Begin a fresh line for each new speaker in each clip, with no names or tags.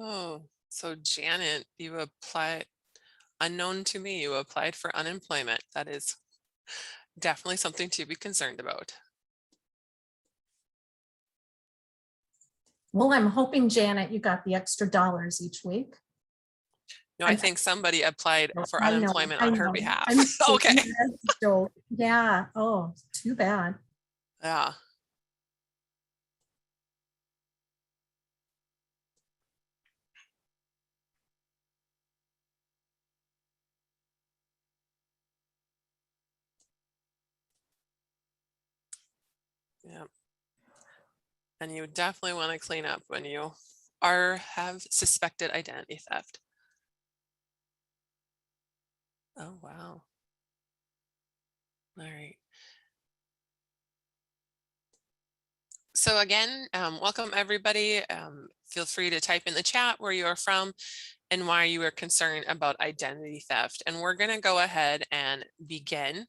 Oh, so Janet, you applied, unknown to me, you applied for unemployment. That is definitely something to be concerned about.
Well, I'm hoping, Janet, you got the extra dollars each week.
No, I
I'm,
think somebody applied for unemployment
I
on her
know.
behalf.
I'm
Okay.
kidding. That's a joke. Yeah. Oh, too bad.
Yeah. Yeah. And you definitely want to clean up when you have suspected identity theft. Oh, wow. All right. So again, welcome everybody. Feel free to type in the chat where you are from and why you are concerned about identity theft. And we're going to go ahead and begin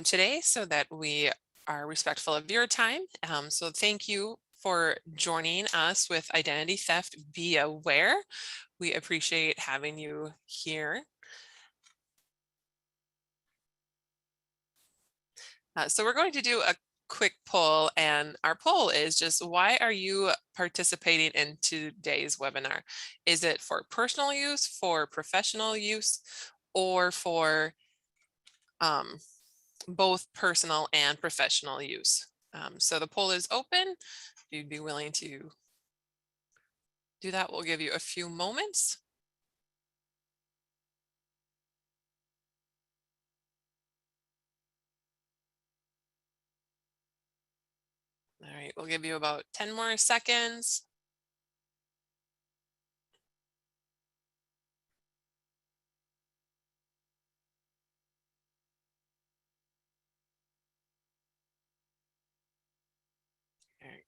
today so that we are respectful of your time. So thank you for joining us with Identity Theft Be Aware. We appreciate having you here. So we're going to do a quick poll, and our poll is just, why are you participating in today's webinar? Is it for personal use, for professional use, or for both personal and professional use? So the poll is open. If you'd be willing to do that, we'll give you a few moments. All right, we'll give you about 10 more seconds. All right.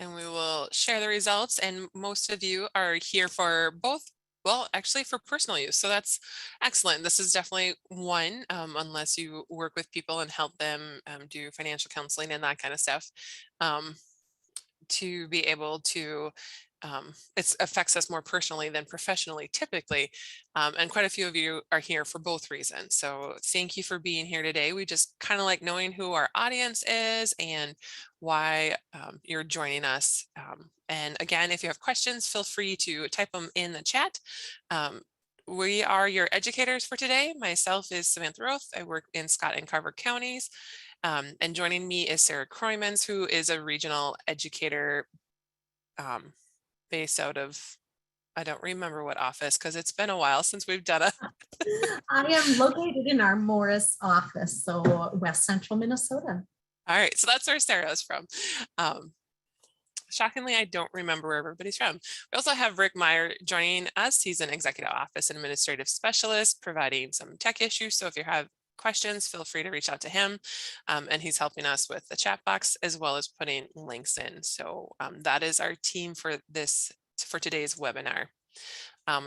And we will share the results, and most of you are here for both, well, actually for personal use. So that's excellent. This is definitely one, unless you work with people and help them do financial counseling and that kind of stuff, to be able to, it affects us more personally than professionally typically. And quite a few of you are here for both reasons. So thank you for being here today. We just kind of like knowing who our audience is and why you're joining us. And again, if you have questions, feel free to type them in the chat. We are your educators for today. Myself is Samantha Roth. I work in Scott and Carver counties. And joining me is Sarah Kroymans, who is a regional educator based out of, I don't remember what office because it's been a while since we've done a.
I am located in our Morris office, so West Central Minnesota.
All right, so that's where Sarah's from. Shockingly, I don't remember where everybody's from. We also have Rick Meyer joining us. He's an executive office and administrative specialist providing some tech issues. So if you have questions, feel free to reach out to him. And he's helping us with the chat box as well as putting links in. So that is our team for today's webinar.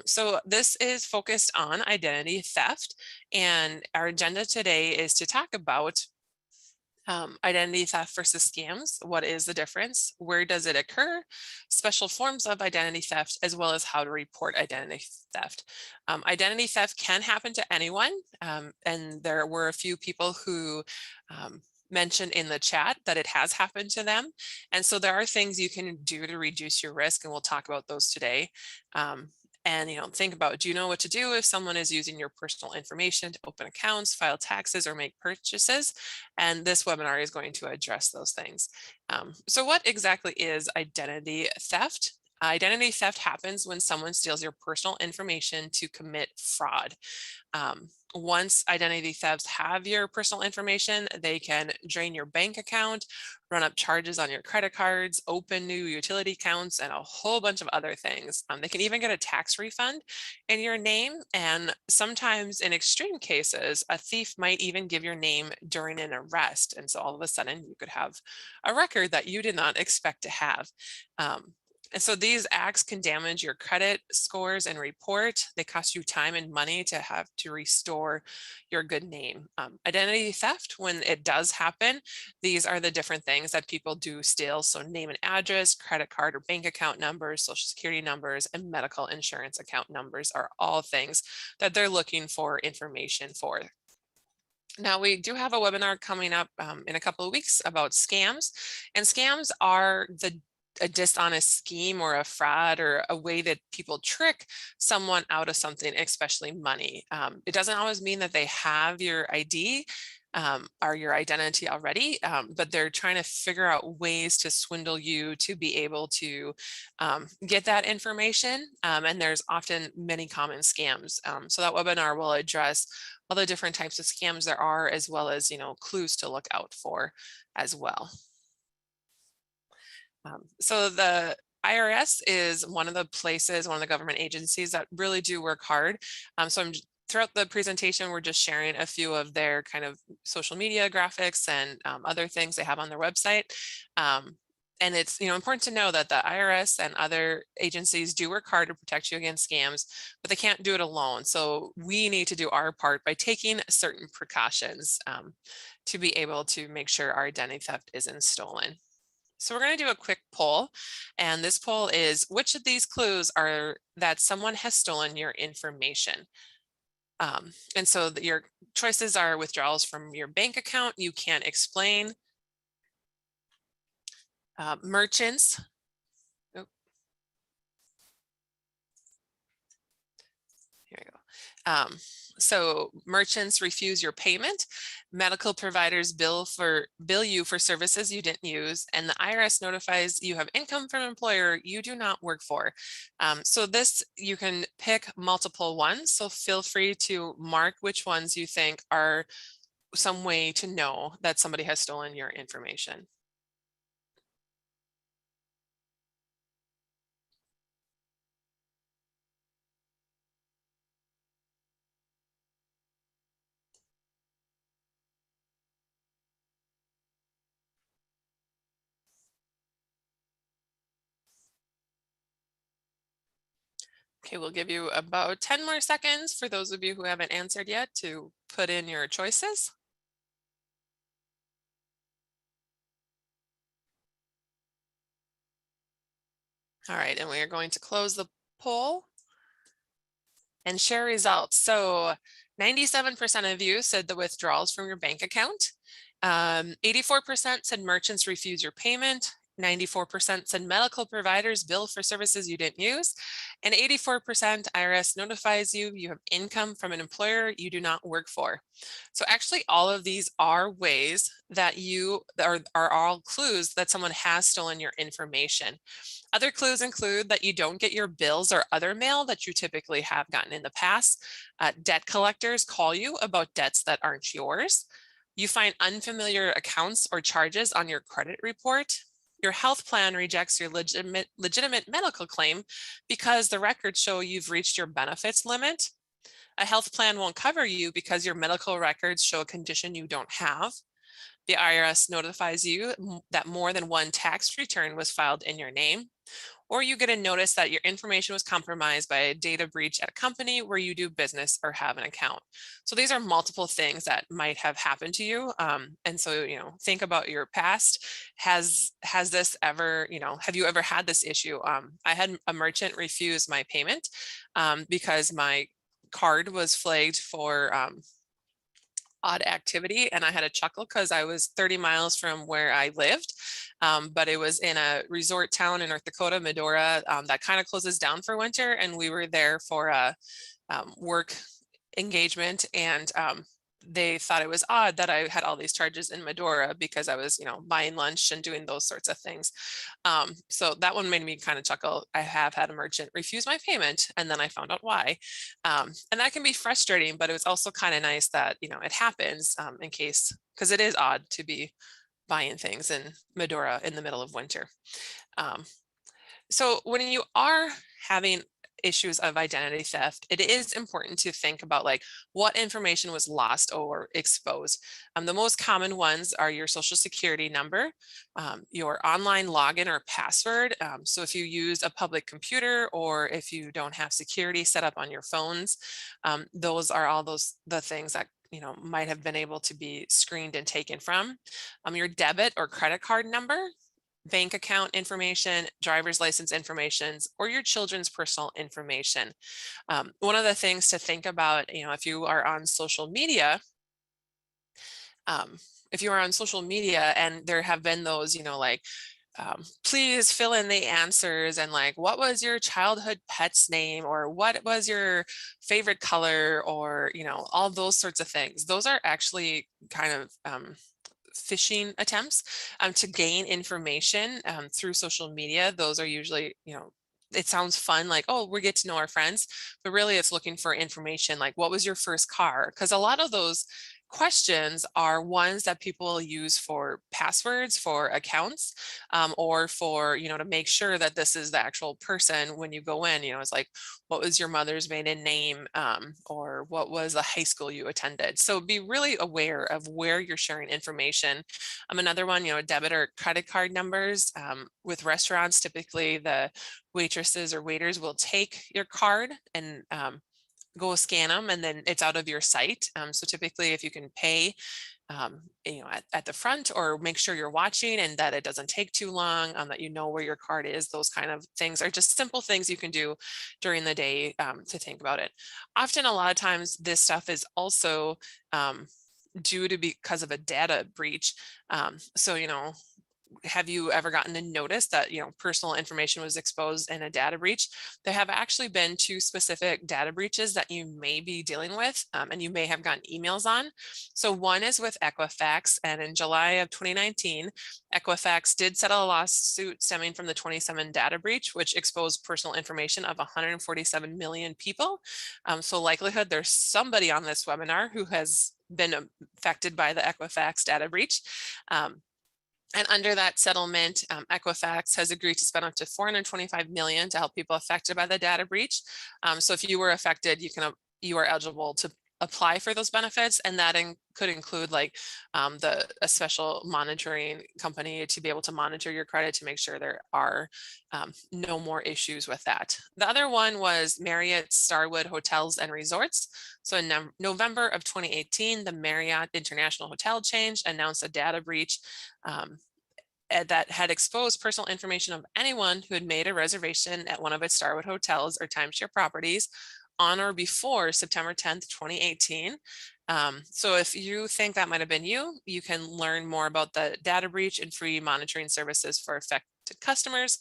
So this is focused on identity theft, and our agenda today is to talk about identity theft versus scams. What is the difference? Where does it occur? Special forms of identity theft, as well as how to report identity theft. Identity theft can happen to anyone, and there were a few people who mentioned in the chat that it has happened to them. And so there are things you can do to reduce your risk, and we'll talk about those today. And think about, do you know what to do if someone is using your personal information to open accounts, file taxes, or make purchases? And this webinar is going to address those things. So what exactly is identity theft? Identity theft happens when someone steals your personal information to commit fraud. Once identity thefts have your personal information, they can drain your bank account, run up charges on your credit cards, open new utility accounts, and a whole bunch of other things. They can even get a tax refund in your name. And sometimes in extreme cases, a thief might even give your name during an arrest. And so all of a sudden you could have a record that you did not expect to have. And so these acts can damage your credit scores and report. They cost you time and money to have to restore your good name. Identity theft, when it does happen, these are the different things that people do steal. So name and address, credit card or bank account numbers, social security numbers, and medical insurance account numbers are all things that they're looking for information for. Now, we do have a webinar coming up in a couple of weeks about scams, and scams are a dishonest scheme or a fraud or a way that people trick someone out of something, especially money. It doesn't always mean that they have your ID or your identity already, but they're trying to figure out ways to swindle you to be able to get that information. And there's often many common scams. So that webinar will address all the different types of scams there are, as well as, clues to look out for as well. So the IRS is one of the places, one of the government agencies that really do work hard. Throughout the presentation, we're just sharing a few of their kind of social media graphics and other things they have on their website. And it's important to know that the IRS and other agencies do work hard to protect you against scams, but they can't do it alone. So we need to do our part by taking certain precautions to be able to make sure our identity theft isn't stolen. So we're going to do a quick poll, and this poll is, which of these clues are that someone has stolen your information? And so your choices are withdrawals from your bank account you can't explain, merchants. Oh, here we go. So merchants refuse your payment, medical providers bill you for services you didn't use, and the IRS notifies you have income from an employer you do not work for. So this, you can pick multiple ones, so feel free to mark which ones you think are some way to know that somebody has stolen your information. Okay, we'll give you about 10 more seconds for those of you who haven't answered yet to put in your choices. All right, and we are going to close the poll and share results. So 97% of you said the withdrawals from your bank account. 84% said merchants refuse your payment. 94% said medical providers bill for services you didn't use, and 84% IRS notifies you have income from an employer you do not work for. So actually all of these are ways that are all clues that someone has stolen your information. Other clues include that you don't get your bills or other mail that you typically have gotten in the past. Debt collectors call you about debts that aren't yours. You find unfamiliar accounts or charges on your credit report. Your health plan rejects your legitimate medical claim because the records show you've reached your benefits limit. A health plan won't cover you because your medical records show a condition you don't have. The IRS notifies you that more than one tax return was filed in your name, or you get a notice that your information was compromised by a data breach at a company where you do business or have an account. So these are multiple things that might have happened to you. And so, think about your past. Has this ever, have you ever had this issue? I had a merchant refuse my payment because my card was flagged for odd activity, and I had a chuckle because I was 30 miles from where I lived, but it was in a resort town in North Dakota, Medora, that kind of closes down for winter, and we were there for a work engagement, and they thought it was odd that I had all these charges in Medora because I was, buying lunch and doing those sorts of things. So that one made me kind of chuckle. I have had a merchant refuse my payment, and then I found out why. And that can be frustrating, but it was also kind of nice that, it happens in case, because it is odd to be buying things in Medora in the middle of winter. So when you are having issues of identity theft, it is important to think about like what information was lost or exposed. The most common ones are your social security number, your online login or password. So if you use a public computer or if you don't have security set up on your phones, those are all the things that might have been able to be screened and taken from. Your debit or credit card number, bank account information, driver's license information, or your children's personal information. One of the things to think about, if you are on social media, and there have been those, like, please fill in the answers and like, what was your childhood pet's name, or what was your favorite color, or, all those sorts of things. Those are actually kind of phishing attempts to gain information through social media. Those are usually, it sounds fun, like, oh, we get to know our friends, but really it's looking for information like, what was your first car? Because a lot of those questions are ones that people use for passwords for accounts, or for, to make sure that this is the actual person when you go in. It's like, what was your mother's maiden name, or what was the high school you attended? So be really aware of where you're sharing information. Another one, debit or credit card numbers. With restaurants, typically the waitresses or waiters will take your card and go scan them, and then it's out of your site. So typically if you can pay at the front, or make sure you're watching and that it doesn't take too long, that where your card is, those kind of things are just simple things you can do during the day to think about it. Often, a lot of times this stuff is also due to because of a data breach. So, have you ever gotten a notice that personal information was exposed in a data breach? There have actually been 2 specific data breaches that you may be dealing with, and you may have gotten emails on. So one is with Equifax, and in July of 2019, Equifax did settle a lawsuit stemming from the 27 data breach, which exposed personal information of 147 million people. So likelihood there's somebody on this webinar who has been affected by the Equifax data breach. And under that settlement, Equifax has agreed to spend up to $425 million to help people affected by the data breach. So if you were affected, you are eligible to apply for those benefits, and that could include like a special monitoring company to be able to monitor your credit to make sure there are no more issues with that. The other one was Marriott Starwood Hotels and Resorts. So in November of 2018, the Marriott International Hotel chain announced a data breach that had exposed personal information of anyone who had made a reservation at one of its Starwood hotels or timeshare properties on or before September 10th, 2018. So if you think that might have been you, you can learn more about the data breach and free monitoring services for affected customers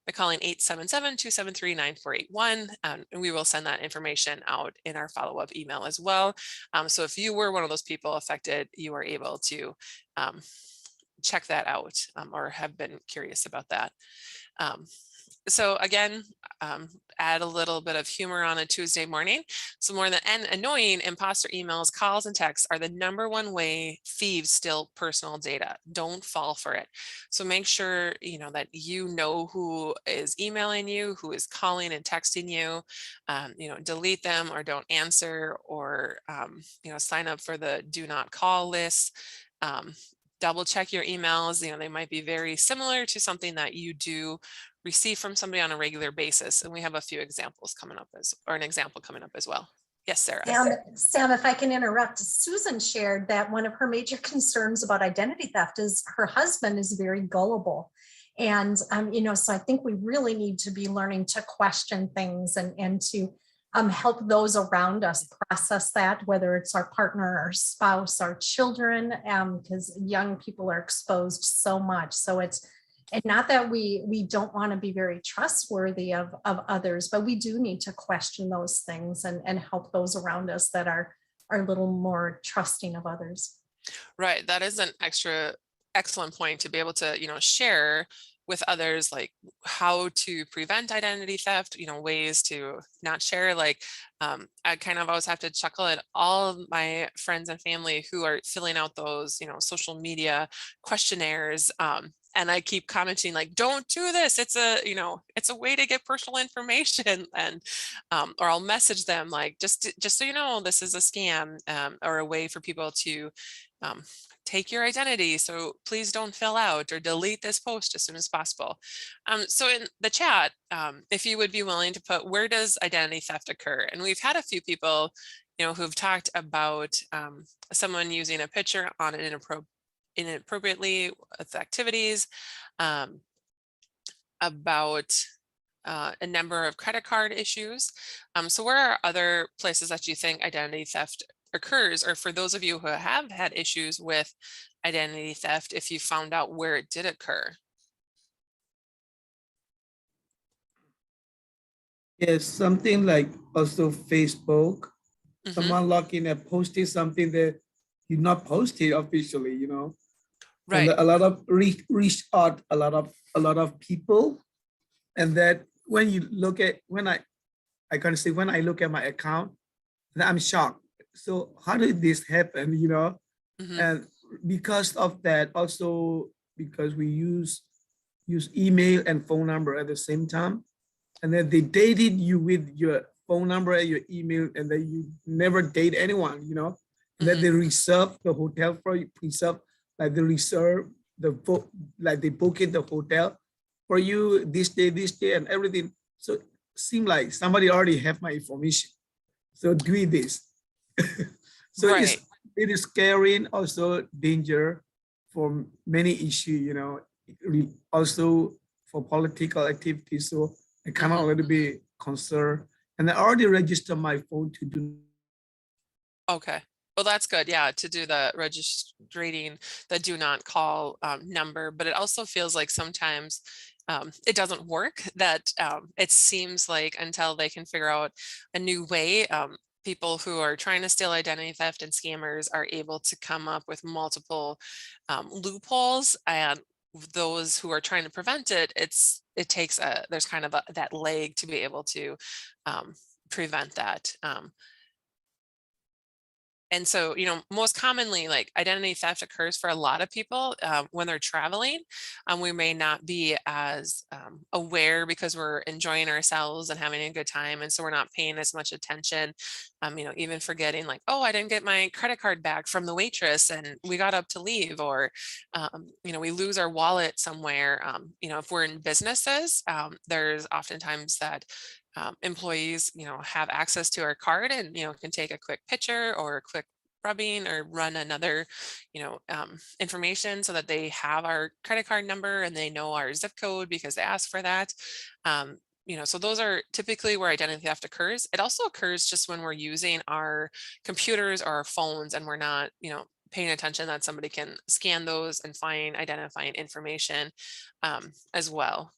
by calling 877-273-9481. And we will send that information out in our follow-up email as well. So if you were one of those people affected, you are able to check that out, or have been curious about that. So again, add a little bit of humor on a Tuesday morning. So more than annoying, imposter emails, calls, and texts are the #1 way thieves steal personal data. Don't fall for it. So make sure that who is emailing you, who is calling and texting you. Delete them or don't answer, or sign up for the do not call list. Double check your emails. They might be very similar to something that you do receive from somebody on a regular basis. And we have a few examples coming up an example coming up as well. Yes, Sarah.
Sam, if I can interrupt, Susan shared that one of her major concerns about identity theft is her husband is very gullible. And, so I think we really need to be learning to question things and to help those around us process that, whether it's our partner, our spouse, our children, because young people are exposed so much. So and not that we don't want to be very trustworthy of others, but we do need to question those things and help those around us that are a little more trusting of others.
Right. That is an excellent point, to be able to, share with others, like how to prevent identity theft, ways to not share. Like I kind of always have to chuckle at all of my friends and family who are filling out those, social media questionnaires. And I keep commenting like, don't do this. It's a, you know, it's a way to get personal information. And, or I'll message them like, just so you know, this is a scam, or a way for people to, um, take your identity. So please don't fill out or delete this post as soon as possible. So in the chat, if you would be willing to put, where does identity theft occur? And we've had a few people, you know, who've talked about someone using a picture on an inappropriately with activities, um, about a number of credit card issues. So where are other places that you think identity theft occurs? Or for those of you who have had issues with identity theft, if you found out where it did occur?
Yes, something like also Facebook.
Mhm.
Someone logging and posted something that you not posted officially, you know. And
Right.
a lot of reach out a lot of people. And that when you look at I can say when I look at my account, then I'm shocked. So how did this happen, you know?
Mhm.
And because of that, also because we use email and phone number at the same time, and then they dated you with your phone number and your email, and then you never date anyone, you know. And then
Mhm.
they reserve the hotel for you, preserve like they reserve the book, like they book in the hotel for you this day, and everything. So it seemed like somebody already have my information. So do this. So
Right.
it is scary and also danger for many issues, you know, also for political activities. So I kind of
Mhm.
a little bit concerned. And I already registered my phone to do.
Okay. Well, that's good. Yeah, to do the registrating the do not call number, but it also feels like sometimes it doesn't work. That it seems like until they can figure out a new way, people who are trying to steal identity theft and scammers are able to come up with multiple loopholes, and those who are trying to prevent it, it takes a there's kind of that leg to be able to um, prevent that. And so, you know, most commonly, like identity theft occurs for a lot of people when they're traveling. We may not be as aware because we're enjoying ourselves and having a good time. And so we're not paying as much attention, you know, even forgetting like, oh, I didn't get my credit card back from the waitress and we got up to leave, or, you know, we lose our wallet somewhere. You know, if we're in businesses, there's oftentimes that employees, you know, have access to our card and, you know, can take a quick picture or a quick rubbing or run another, you know, information so that they have our credit card number and they know our zip code because they ask for that. Um, you know, so those are typically where identity theft occurs. It also occurs just when we're using our computers or our phones and we're not, you know, paying attention that somebody can scan those and find identifying information as well.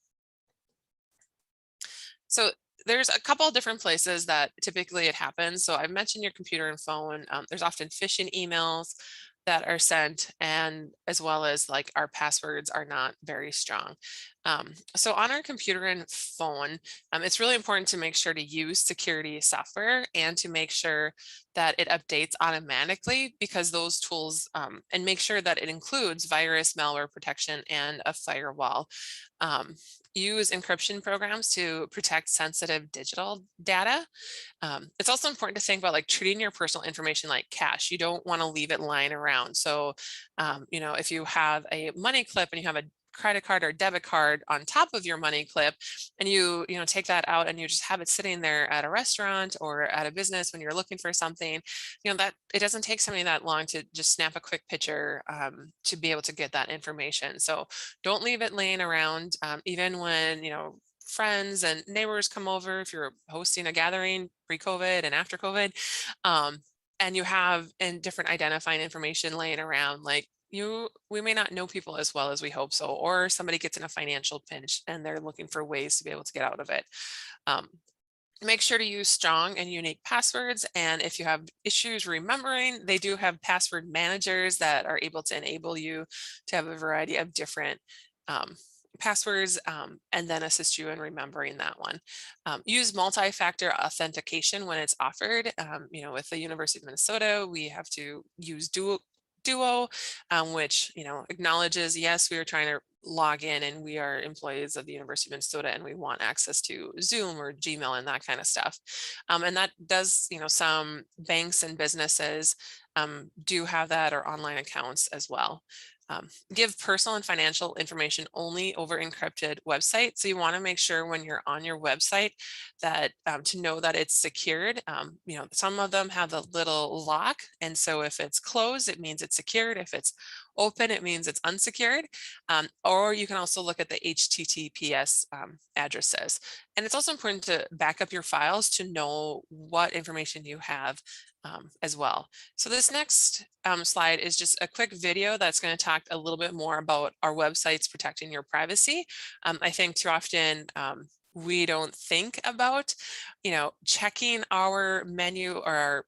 So there's a couple of different places that typically it happens. So I've mentioned your computer and phone. There's often phishing emails that are sent, and as well as like our passwords are not very strong. So on our computer and phone, it's really important to make sure to use security software and to make sure that it updates automatically, because those tools, and make sure that it includes virus, malware protection, and a firewall. Um, Use encryption programs to protect sensitive digital data. It's also important to think about like treating your personal information like cash. You don't want to leave it lying around. So, you know, if you have a money clip and you have a credit card or debit card on top of your money clip, and you know, take that out and you just have it sitting there at a restaurant or at a business when you're looking for something, you know, that it doesn't take somebody that long to just snap a quick picture to be able to get that information. So don't leave it laying around, even when, you know, friends and neighbors come over, if you're hosting a gathering pre-COVID and after COVID, um, and you have and different identifying information laying around, like we may not know people as well as we hope so, or somebody gets in a financial pinch and they're looking for ways to be able to get out of it. Um, Make sure to use strong and unique passwords. And if you have issues remembering, they do have password managers that are able to enable you to have a variety of different um, passwords, and then assist you in remembering that one. Use multi-factor authentication when it's offered. You know, with the University of Minnesota, we have to use Duo, which, you know, acknowledges, yes, we are trying to log in and we are employees of the University of Minnesota and we want access to Zoom or Gmail and that kind of stuff. And that does, some banks and businesses do have that, or online accounts as well. Give personal and financial information only over encrypted website. So you want to make sure when you're on your website that to know that it's secured. Some of them have the little lock. And so if it's closed, it means it's secured. If it's open, it means it's unsecured. Or you can also look at the HTTPS addresses. And it's also important to back up your files to know what information you have as well. So this next slide is just a quick video that's going to talk a little bit more about our websites protecting your privacy. I think too often we don't think about, checking our menu or our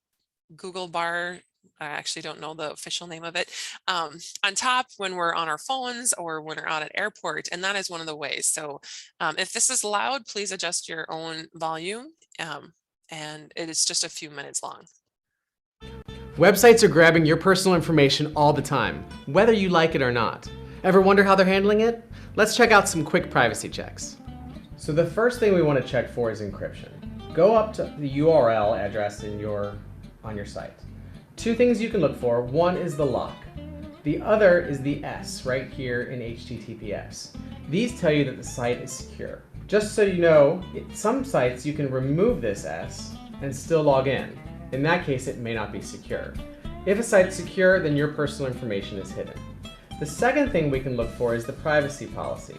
Google bar. I actually don't know the official name of it, on top when we're on our phones or when we're out at airport, and that is one of the ways. So if this is loud, please adjust your own volume, and it is just a few minutes long.
Websites are grabbing your personal information all the time, whether you like it or not. Ever wonder how they're handling it? Let's check out some quick privacy checks. So the first thing we want to check for is encryption. Go up to the URL address on your site. Two things you can look for. One is the lock. The other is the S right here in HTTPS. These tell you that the site is secure. Just so you know, some sites you can remove this S and still log in. In that case, it may not be secure. If a site's secure, then your personal information is hidden. The second thing we can look for is the privacy policy.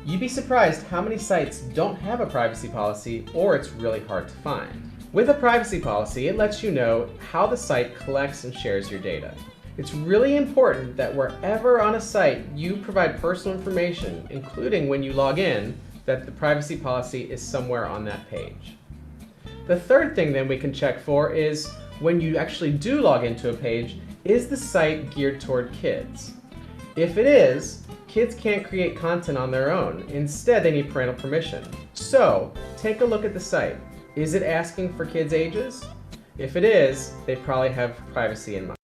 You'd be surprised how many sites don't have a privacy policy, or it's really hard to find. With a privacy policy, it lets you know how the site collects and shares your data. It's really important that wherever on a site you provide personal information, including when you log in, that the privacy policy is somewhere on that page. The third thing then we can check for is when you actually do log into a page, is the site geared toward kids? If it is, kids can't create content on their own. Instead, they need parental permission. So take a look at the site. Is it asking for kids' ages? If it is, they probably have privacy in mind.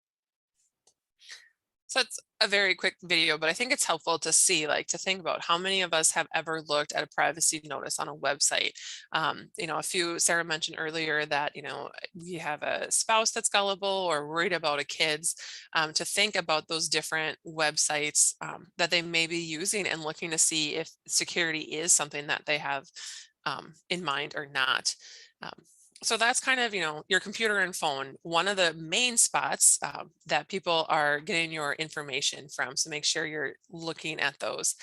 So it's a very quick video, but I think it's helpful to see, to think about how many of us have ever looked at a privacy notice on a website. Sarah mentioned earlier that, we have a spouse that's gullible or worried about a kid's, to think about those different websites that they may be using and looking to see if security is something that they have in mind or not. So that's kind of, your computer and phone, one of the main spots that people are getting your information from. So make sure you're looking at those.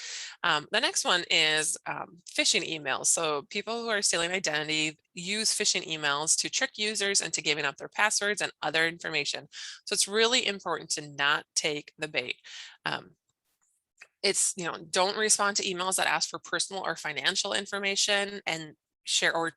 The next one is phishing emails. So people who are stealing identity use phishing emails to trick users into giving up their passwords and other information. So it's really important to not take the bait. Don't respond to emails that ask for personal or financial information and share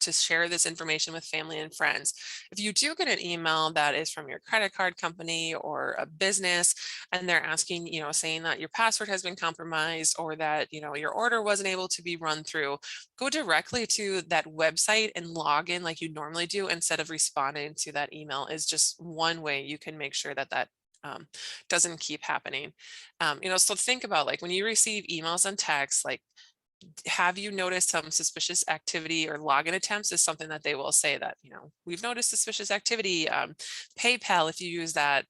this information with family and friends. If you do get an email that is from your credit card company or a business, and they're asking, saying that your password has been compromised or that, your order wasn't able to be run through, go directly to that website and log in like you normally do instead of responding to that email is just one way you can make sure that doesn't keep happening. So think about when you receive emails and texts, have you noticed some suspicious activity or login attempts is something that they will say that, we've noticed suspicious activity. PayPal, if you use that,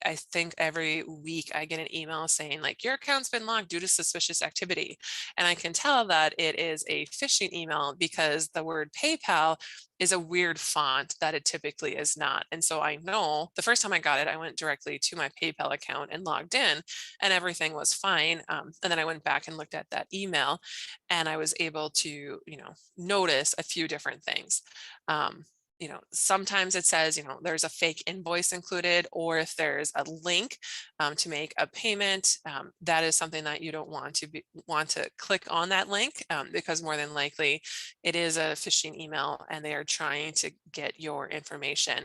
I think every week I get an email saying your account's been locked due to suspicious activity. And I can tell that it is a phishing email because the word PayPal is a weird font that it typically is not. And so I know the first time I got it, I went directly to my PayPal account and logged in and everything was fine. And then I went back and looked at that email and I was able to, notice a few different things. Sometimes it says, there's a fake invoice included, or if there's a link to make a payment, that is something that you don't want to click on that link because more than likely it is a phishing email and they are trying to get your information.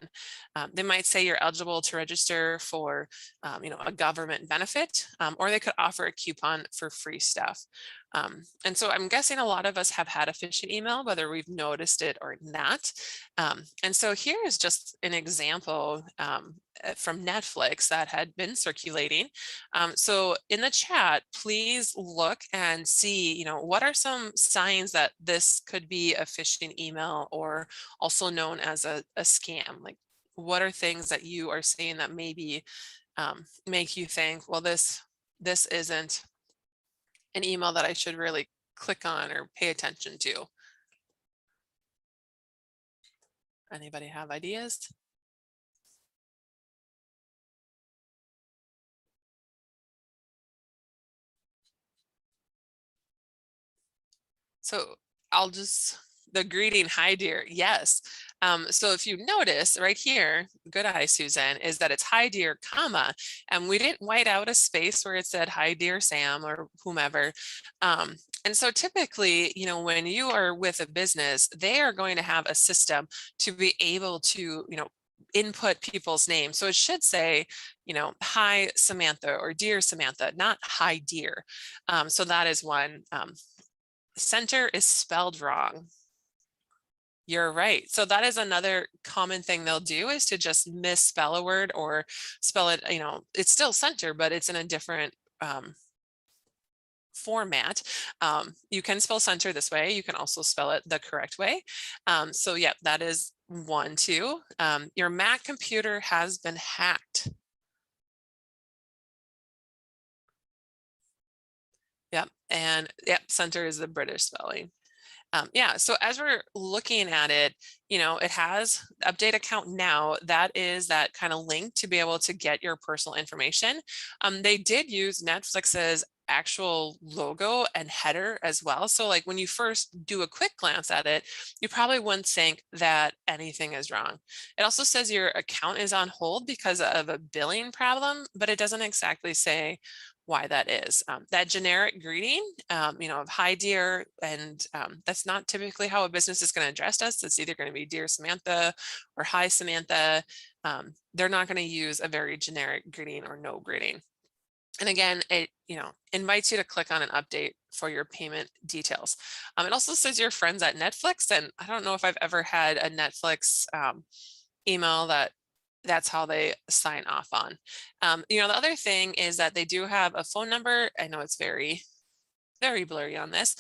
They might say you're eligible to register for, a government benefit, or they could offer a coupon for free stuff. And so I'm guessing a lot of us have had a phishing email, whether we've noticed it or not. And so here is just an example from Netflix that had been circulating. So in the chat, please look and see, what are some signs that this could be a phishing email, or also known as a scam? Like, what are things that you are seeing that maybe make you think, well, this isn't an email that I should really click on or pay attention to? Anybody have ideas? So the greeting, hi dear, yes. So if you notice right here, good eye, Susan, is that it's hi dear, comma, and we didn't white out a space where it said hi dear Sam or whomever. And so typically, when you are with a business, they are going to have a system to be able to, input people's names. So it should say, hi Samantha or dear Samantha, not hi dear. So that is one. Center is spelled wrong. You're right. So that is another common thing they'll do, is to just misspell a word or spell it, it's still center, but it's in a different format. You can spell center this way. You can also spell it the correct way. So yeah, that is one, too. Your Mac computer has been hacked. Yep. And yep, center is the British spelling. Yeah, so as we're looking at it, it has update account now. That is that kind of link to be able to get your personal information. They did use Netflix's actual logo and header as well. So like when you first do a quick glance at it, you probably wouldn't think that anything is wrong. It also says your account is on hold because of a billing problem, but it doesn't exactly say why that is. That generic greeting, of hi dear, and that's not typically how a business is going to address us. It's either going to be dear Samantha or hi Samantha. They're not going to use a very generic greeting or no greeting. And again, it invites you to click on an update for your payment details. It also says your friends at Netflix, and I don't know if I've ever had a Netflix email that's how they sign off on. The other thing is that they do have a phone number. I know it's very, very blurry on this,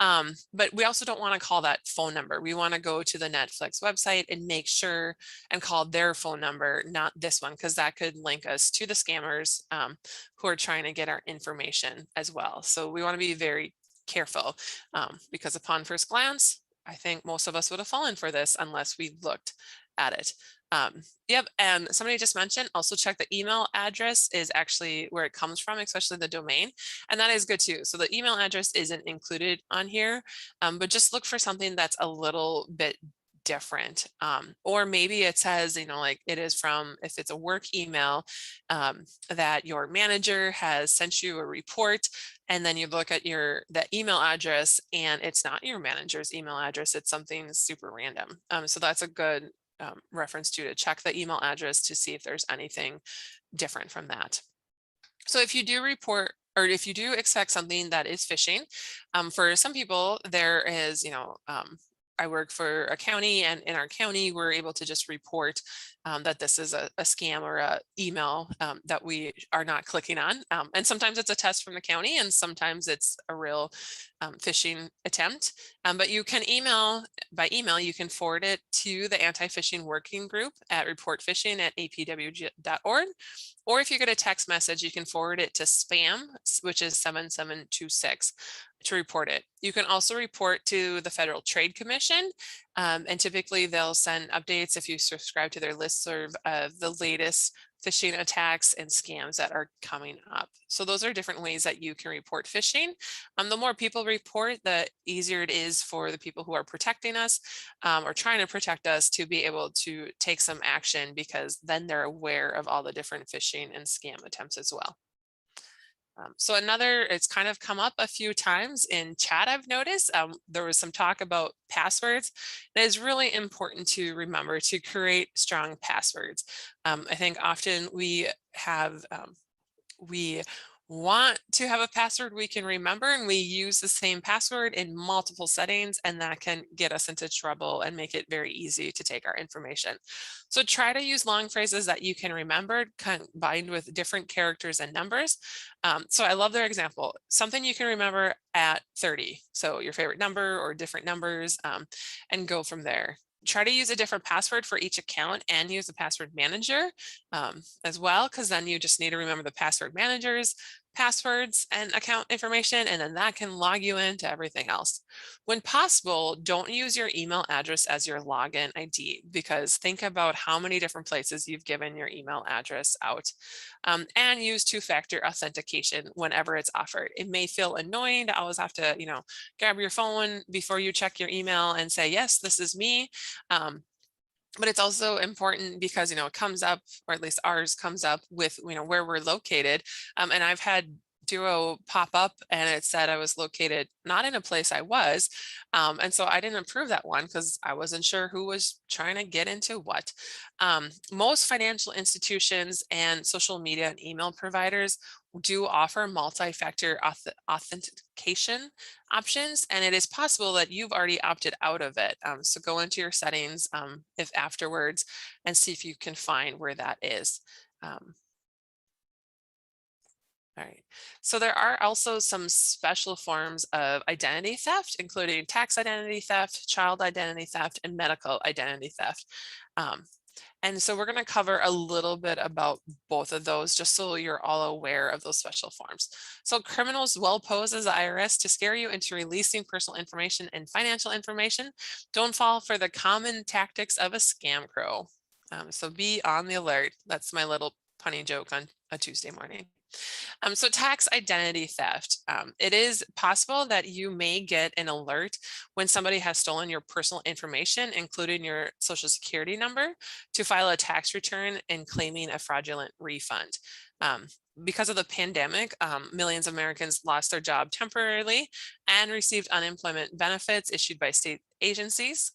but we also don't want to call that phone number. We want to go to the Netflix website and make sure and call their phone number, not this one, because that could link us to the scammers who are trying to get our information as well. So we want to be very careful because upon first glance, I think most of us would have fallen for this unless we looked at it. Yep, and somebody just mentioned also check the email address is actually where it comes from, especially the domain, and that is good too. So the email address isn't included on here, but just look for something that's a little bit different, or maybe it says, like it is from, if it's a work email, that your manager has sent you a report, and then you look at that email address and it's not your manager's email address, it's something super random. So that's a good reference to check the email address to see if there's anything different from that. So if you do report, or if you do expect something that is phishing, for some people there is, I work for a county, and in our county, we're able to just report that this is a scam or a email that we are not clicking on. And sometimes it's a test from the county, and sometimes it's a real phishing attempt. But you can by email, you can forward it to the anti-phishing working group at reportphishing@apwg.org. Or if you get a text message, you can forward it to spam, which is 7726. To report it. You can also report to the Federal Trade Commission, and typically they'll send updates if you subscribe to their listserv of the latest phishing attacks and scams that are coming up. So those are different ways that you can report phishing. The more people report, the easier it is for the people who are protecting us or trying to protect us to be able to take some action, because then they're aware of all the different phishing and scam attempts as well. So it's kind of come up a few times in chat, I've noticed. There was some talk about passwords. It is really important to remember to create strong passwords. I think often we want to have a password we can remember, and we use the same password in multiple settings, and that can get us into trouble and make it very easy to take our information. So try to use long phrases that you can remember combined with different characters and numbers. So I love their example, something you can remember at 30. So your favorite number or different numbers, and go from there. Try to use a different password for each account and use the password manager as well, because then you just need to remember the password managers, passwords, and account information, and then that can log you into everything else. When possible, don't use your email address as your login ID, because think about how many different places you've given your email address out. And use two-factor authentication whenever it's offered. It may feel annoying to always have to, grab your phone before you check your email and say, yes, this is me. But it's also important because, it comes up, or at least ours comes up with, where we're located. And I've had Duo pop up and it said I was located not in a place I was. And so I didn't approve that one because I wasn't sure who was trying to get into what. Most financial institutions and social media and email providers do offer multi-factor authentication options, and it is possible that you've already opted out of it. So go into your settings if afterwards and see if you can find where that is. All right, so there are also some special forms of identity theft, including tax identity theft, child identity theft, and medical identity theft. And so we're going to cover a little bit about both of those, just so you're all aware of those special forms. So criminals will pose as the IRS to scare you into releasing personal information and financial information. Don't fall for the common tactics of a scam crow. So be on the alert. That's my little punny joke on a Tuesday morning. So tax identity theft. It is possible that you may get an alert when somebody has stolen your personal information, including your social security number, to file a tax return and claiming a fraudulent refund. Because of the pandemic, millions of Americans lost their job temporarily and received unemployment benefits issued by state agencies.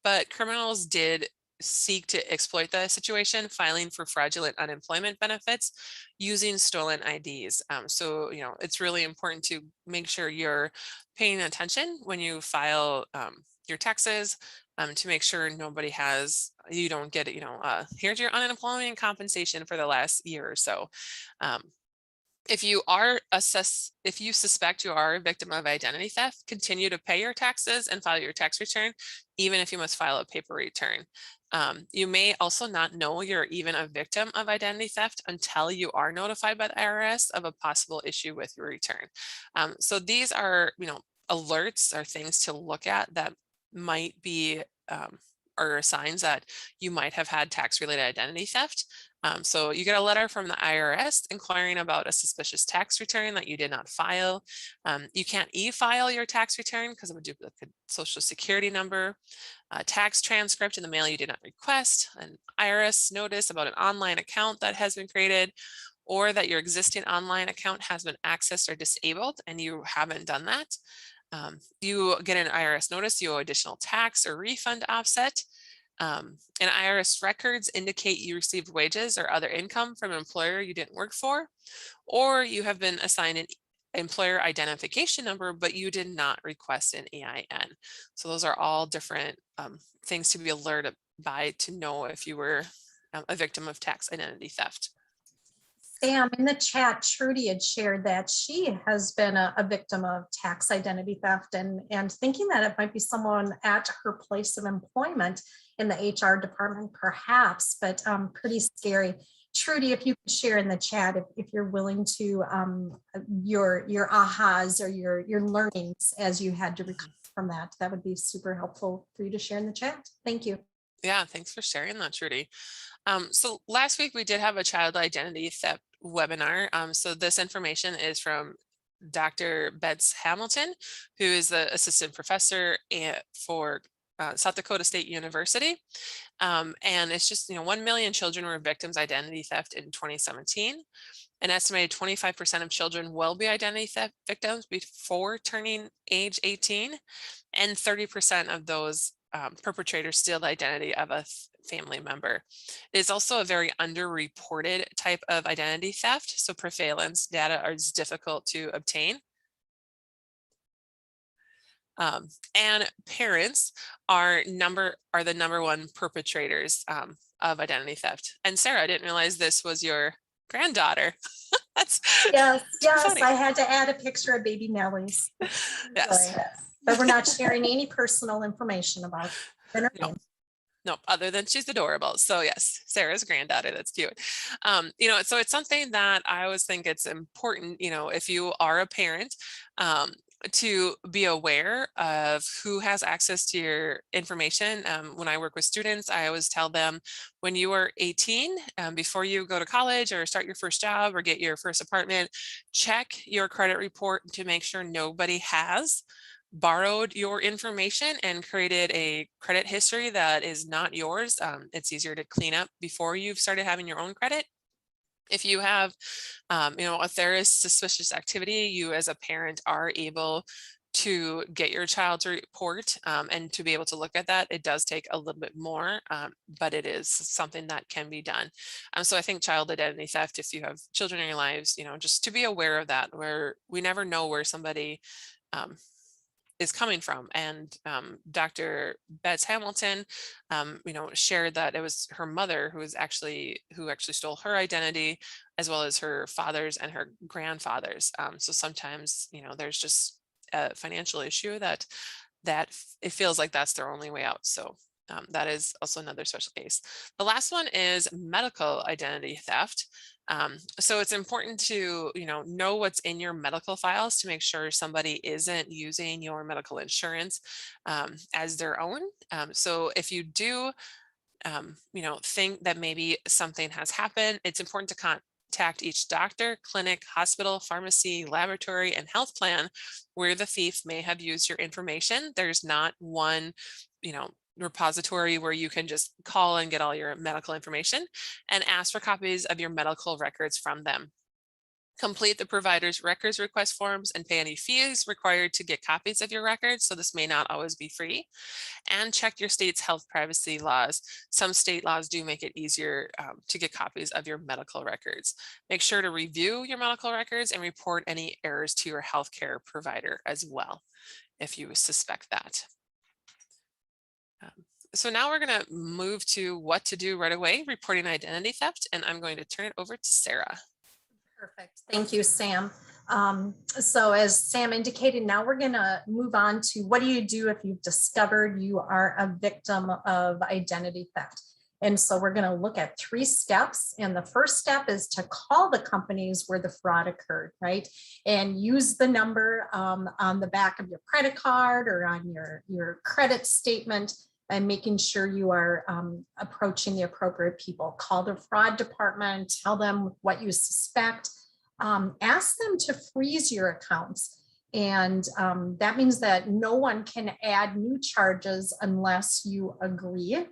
But criminals did seek to exploit the situation, filing for fraudulent unemployment benefits using stolen IDs. So, it's really important to make sure you're paying attention when you file your taxes, to make sure you don't get, here's your unemployment compensation for the last year or so. If you suspect you are a victim of identity theft, continue to pay your taxes and file your tax return, even if you must file a paper return. You may also not know you're even a victim of identity theft until you are notified by the IRS of a possible issue with your return. So these are, alerts or things to look at that might be or signs that you might have had tax-related identity theft. So you get a letter from the IRS inquiring about a suspicious tax return that you did not file. You can't e-file your tax return because of a duplicate social security number, a tax transcript in the mail you did not request, an IRS notice about an online account that has been created, or that your existing online account has been accessed or disabled and you haven't done that. You get an IRS notice, you owe additional tax or refund offset. And IRS records indicate you received wages or other income from an employer you didn't work for, or you have been assigned an employer identification number, but you did not request an EIN. So those are all different things to be alerted by to know if you were a victim of tax identity theft.
Sam, in the chat, Trudy had shared that she has been a victim of tax identity theft, and thinking that it might be someone at her place of employment in the HR department, perhaps, but pretty scary. Trudy, if you could share in the chat, if you're willing to, your ahas or your learnings as you had to recover from that would be super helpful for you to share in the chat. Thank you.
Yeah, thanks for sharing that, Trudy. So last week we did have a child identity theft webinar. So this information is from Dr. Betts Hamilton, who is the assistant professor for South Dakota State University. And it's just, 1 million children were victims of identity theft in 2017. An estimated 25% of children will be identity theft victims before turning age 18. And 30% of those perpetrators steal the identity of a family member. It is also a very underreported type of identity theft, so prevalence data is difficult to obtain. And parents are the number one perpetrators of identity theft. And Sarah, I didn't realize this was your granddaughter. That's
Yes, yes,
funny.
I had to add a picture of baby Nellie's.
Yes.
But we're not sharing any personal information about her.
No. No, other than she's adorable. So yes, Sarah's granddaughter, that's cute. So it's something that I always think it's important, if you are a parent, to be aware of who has access to your information. When I work with students, I always tell them when you are 18, before you go to college or start your first job or get your first apartment, check your credit report to make sure nobody has borrowed your information and created a credit history that is not yours. It's easier to clean up before you've started having your own credit. If you have, if there is suspicious activity, you as a parent are able to get your child to report and to be able to look at that. It does take a little bit more, but it is something that can be done. So I think child identity theft, if you have children in your lives, just to be aware of that, where we never know where somebody is coming from. And Dr. Betts Hamilton, shared that it was her mother who actually stole her identity, as well as her father's and her grandfather's. So sometimes, there's just a financial issue that it feels like that's their only way out. So that is also another special case. The last one is medical identity theft. So it's important to, know what's in your medical files to make sure somebody isn't using your medical insurance as their own. So if you do, think that maybe something has happened, it's important to contact each doctor, clinic, hospital, pharmacy, laboratory, and health plan where the thief may have used your information. There's not one, repository where you can just call and get all your medical information, and ask for copies of your medical records from them. Complete the provider's records request forms and pay any fees required to get copies of your records. So this may not always be free. And check your state's health privacy laws. Some state laws do make it easier to get copies of your medical records. Make sure to review your medical records and report any errors to your healthcare provider as well, if you suspect that. So now we're going to move to what to do right away, reporting identity theft, and I'm going to turn it over to Sarah.
Perfect. Thank you, Sam. So as Sam indicated, now we're going to move on to what do you do if you've discovered you are a victim of identity theft. And so we're going to look at 3 steps. And the first step is to call the companies where the fraud occurred, right? And use the number on the back of your credit card or on your credit statement, and making sure you are approaching the appropriate people. Call the fraud department, tell them what you suspect, ask them to freeze your accounts. And that means that no one can add new charges unless you agree.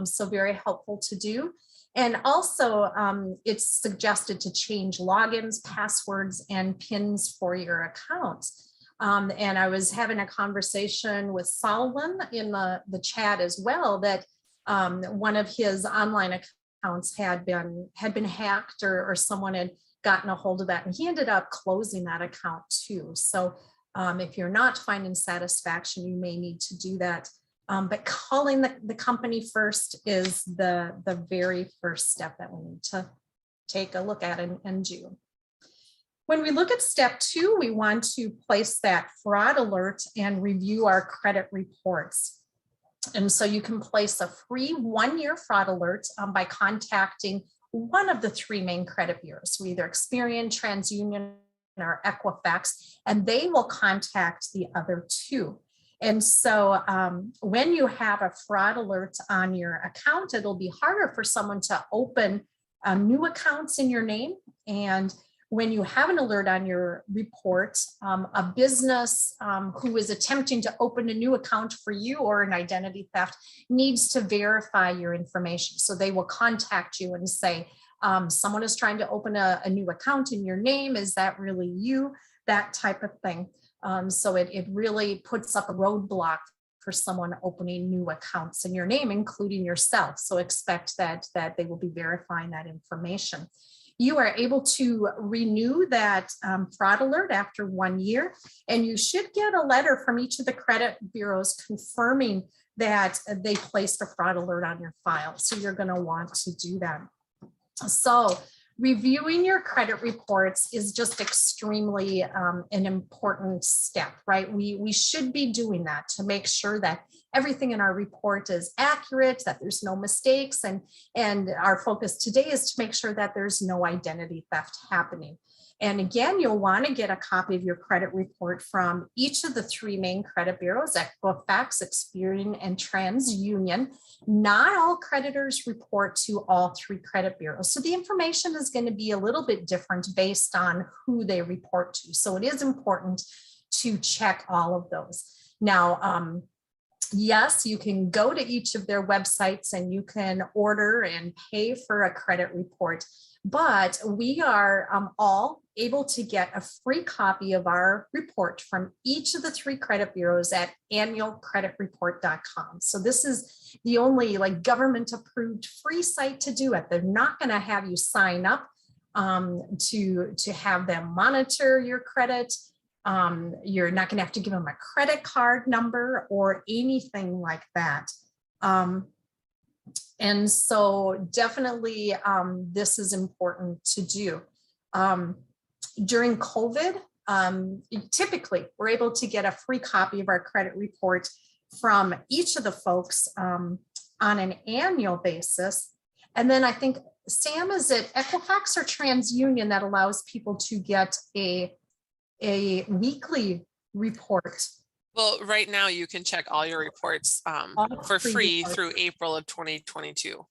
So very helpful to do. And also it's suggested to change logins, passwords, and PINs for your accounts. And I was having a conversation with Solomon in the chat as well, that one of his online accounts had been hacked, or someone had gotten a hold of that, and he ended up closing that account too. So if you're not finding satisfaction, you may need to do that. But calling the company first is the very first step that we need to take a look at and do. When we look at step 2, we want to place that fraud alert and review our credit reports. And so you can place a free 1-year fraud alert by contacting one of the 3 main credit bureaus, so either Experian, TransUnion, or Equifax, and they will contact the other 2. And so when you have a fraud alert on your account, it'll be harder for someone to open new accounts in your name. And when you have an alert on your report, a business who is attempting to open a new account for you or an identity theft needs to verify your information. So they will contact you and say, someone is trying to open a new account in your name. Is that really you? That type of thing. So it really puts up a roadblock for someone opening new accounts in your name, including yourself. So expect that they will be verifying that information. You are able to renew that fraud alert after 1 year, and you should get a letter from each of the credit bureaus confirming that they placed a fraud alert on your file. So you're going to want to do that. So reviewing your credit reports is just extremely an important step, right? We should be doing that to make sure that everything in our report is accurate, that there's no mistakes. And our focus today is to make sure that there's no identity theft happening. And again, you'll want to get a copy of your credit report from each of the 3 main credit bureaus, Equifax, Experian, and TransUnion. Not all creditors report to all 3 credit bureaus. So the information is going to be a little bit different based on who they report to. So it is important to check all of those. Now, yes, you can go to each of their websites and you can order and pay for a credit report, but we are all able to get a free copy of our report from each of the 3 credit bureaus at annualcreditreport.com. So this is the only government approved free site to do it. They're not going to have you sign up to have them monitor your credit. You're not going to have to give them a credit card number or anything like that. And so definitely this is important to do. During COVID, typically we're able to get a free copy of our credit report from each of the folks on an annual basis. And then I think, Sam, is it Equifax or TransUnion that allows people to get a weekly report?
Well, right now you can check all your reports for free through April of 2022.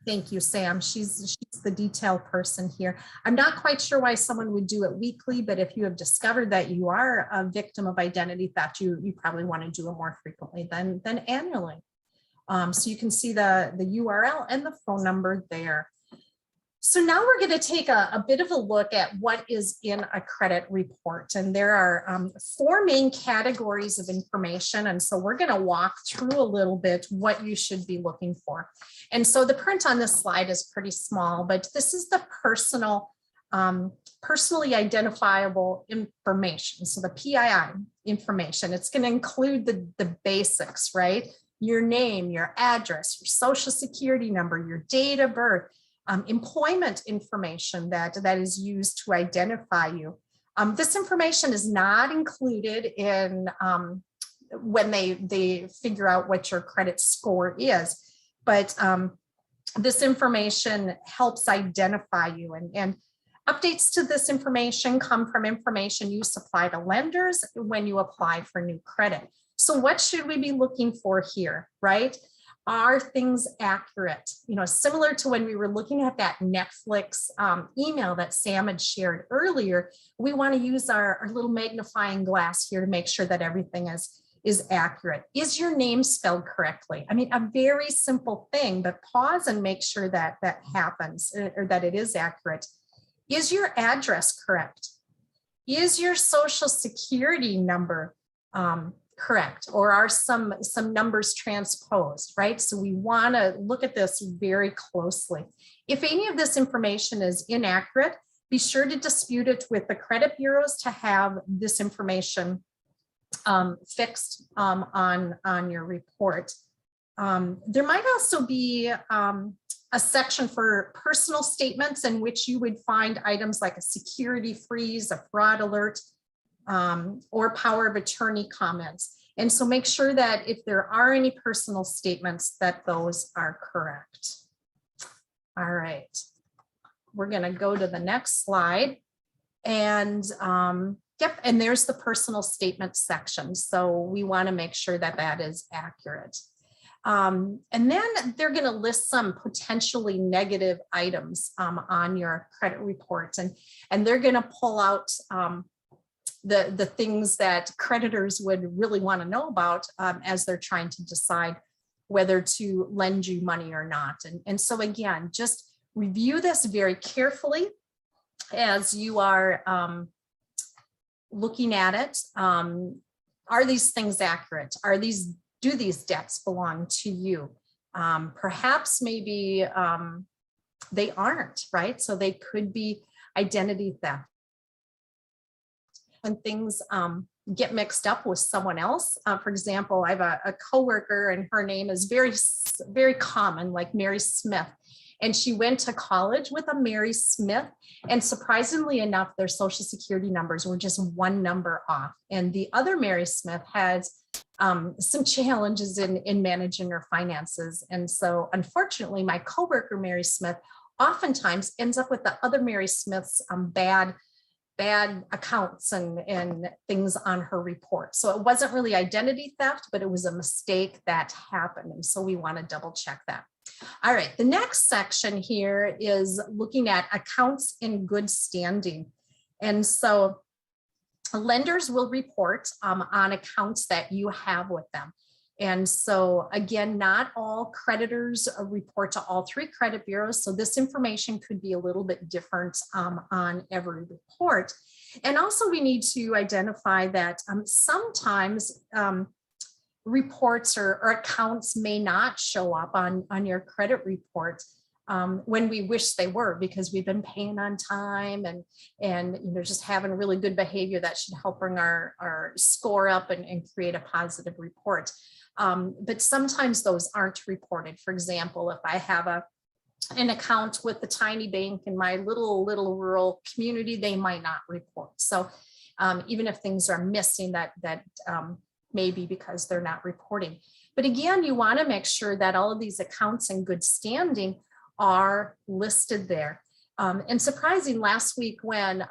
Thank you, Sam. She's the detail person here. I'm not quite sure why someone would do it weekly, but if you have discovered that you are a victim of identity theft, you probably want to do it more frequently than annually. So you can see the URL and the phone number there. So now we're going to take a bit of a look at what is in a credit report. And there are 4 main categories of information. And so we're going to walk through a little bit what you should be looking for. And so the print on this slide is pretty small, but this is the personally identifiable information. So the PII information, it's going to include the basics, right? Your name, your address, your social security number, your date of birth, employment information that is used to identify you. This information is not included in when they figure out what your credit score is, but this information helps identify you, and updates to this information come from information you supply to lenders when you apply for new credit. So what should we be looking for here, right? Are things accurate? Similar to when we were looking at that Netflix email that Sam had shared earlier, we want to use our little magnifying glass here to make sure that everything is accurate. Is your name spelled correctly? I mean, a very simple thing, but pause and make sure that happens, or that it is accurate. Is your address correct? Is your social security number correct, or are some numbers transposed, right? So we want to look at this very closely. If any of this information is inaccurate, be sure to dispute it with the credit bureaus to have this information fixed on your report. There might also be a section for personal statements in which you would find items like a security freeze, a fraud alert, or power of attorney comments. And so make sure that if there are any personal statements, that those are correct. All right, we're going to go to the next slide. And yep, and there's the personal statement section. So we want to make sure that that is accurate. And then they're going to list some potentially negative items on your credit report. And they're going to pull out the things that creditors would really want to know about as they're trying to decide whether to lend you money or not. And so again, just review this very carefully as you are looking at it. Are these things accurate? do these debts belong to you? Perhaps maybe they aren't, right? So they could be identity theft. When things get mixed up with someone else, for example, I have a coworker and her name is very common, like Mary Smith. And she went to college with a Mary Smith. And surprisingly enough, their social security numbers were just one number off. And the other Mary Smith has some challenges in managing her finances. And so unfortunately, my coworker, Mary Smith, oftentimes ends up with the other Mary Smith's bad accounts and things on her report. So it wasn't really identity theft, but it was a mistake that happened. And so we want to double check that. All right, the next section here is looking at accounts in good standing. And so lenders will report on accounts that you have with them. And so again, not all creditors report to all three credit bureaus. So this information could be a little bit different on every report. And also we need to identify that sometimes reports or accounts may not show up on your credit report when we wish they were, because we've been paying on time and just having really good behavior that should help bring our score up and create a positive report. But sometimes those aren't reported. For example, if I have an account with the tiny bank in my little rural community, they might not report. So even if things are missing, that may be because they're not reporting. But again, you want to make sure that all of these accounts in good standing are listed there. And surprising, last week when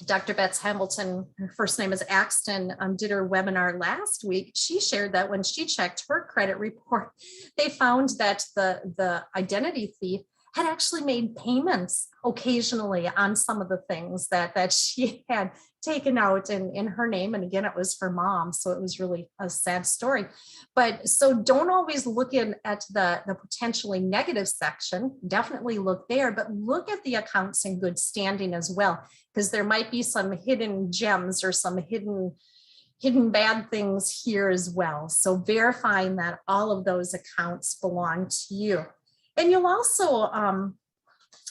Dr. Betts Hamilton, her first name is Axton, did her webinar last week, she shared that when she checked her credit report, they found that the identity thief had actually made payments occasionally on some of the things that she had taken out in her name. And again, it was her mom. So it was really a sad story. But so don't always look at the potentially negative section. Definitely look there, but look at the accounts in good standing as well, because there might be some hidden gems or some hidden bad things here as well. So verifying that all of those accounts belong to you. And you'll also